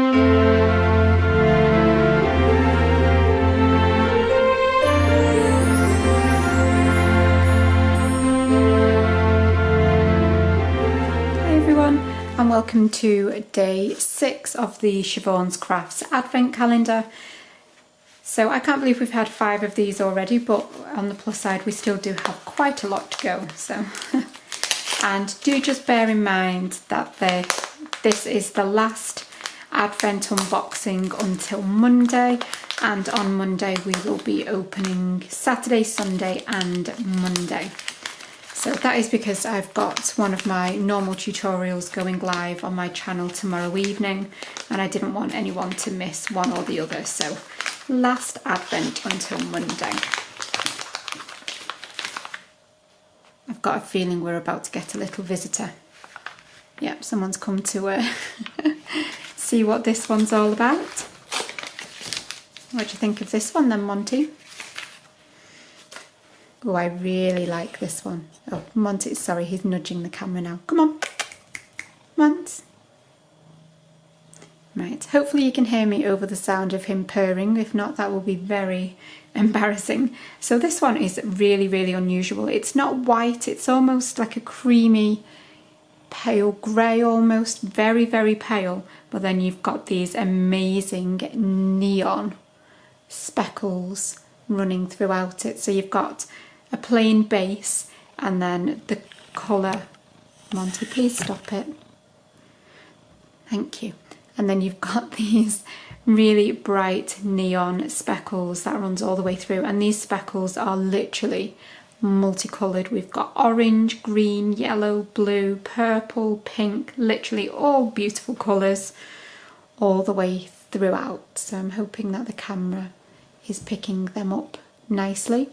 And welcome to day 6 of the Siobhan's Crafts Advent Calendar. So I can't believe we've had 5 of these already, but on the plus side we still do have quite a lot to go. So, and do just bear in mind that this is the last Advent unboxing until Monday, and on Monday we will be opening Saturday, Sunday and Monday. So that is because I've got one of my normal tutorials going live on my channel tomorrow evening, and I didn't want anyone to miss one or the other. So last Advent until Monday. I've got a feeling we're about to get a little visitor. Yep, someone's come to see what this one's all about. What do you think of this one then, Monty? Oh, I really like this one. Oh, Monty, sorry, he's nudging the camera now. Come on, Mont. Right, hopefully you can hear me over the sound of him purring. If not, that will be very embarrassing. So this one is really, really unusual. It's not white, it's almost like a creamy, pale grey almost, very, very pale. But then you've got these amazing neon speckles running throughout it. So you've got a plain base and then the colour, Monty, please stop it, thank you, and then you've got these really bright neon speckles that runs all the way through, and these speckles are literally multicoloured. We've got orange, green, yellow, blue, purple, pink, literally all beautiful colours all the way throughout. So I'm hoping that the camera is picking them up nicely.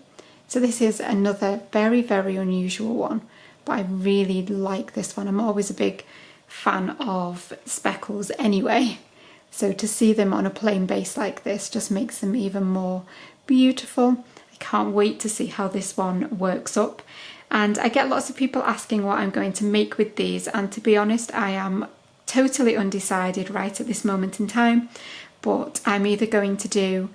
So this is another very, very unusual one, but I really like this one. I'm always a big fan of speckles anyway, so to see them on a plain base like this just makes them even more beautiful. I can't wait to see how this one works up. And I get lots of people asking what I'm going to make with these, and to be honest, I am totally undecided right at this moment in time, but I'm either going to do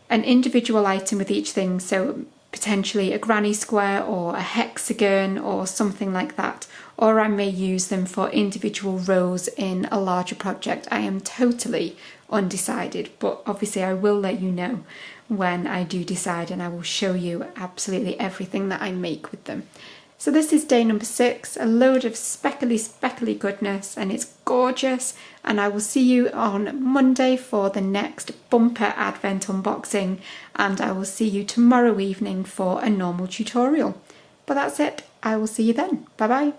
an individual item with each thing, so potentially a granny square or a hexagon or something like that, or I may use them for individual rows in a larger project. I am totally undecided, but obviously I will let you know when I do decide, and I will show you absolutely everything that I make with them. So this is day number 6, a load of speckly goodness, and it's gorgeous, and I will see you on Monday for the next bumper Advent unboxing, and I will see you tomorrow evening for a normal tutorial. But that's it, I will see you then. Bye bye.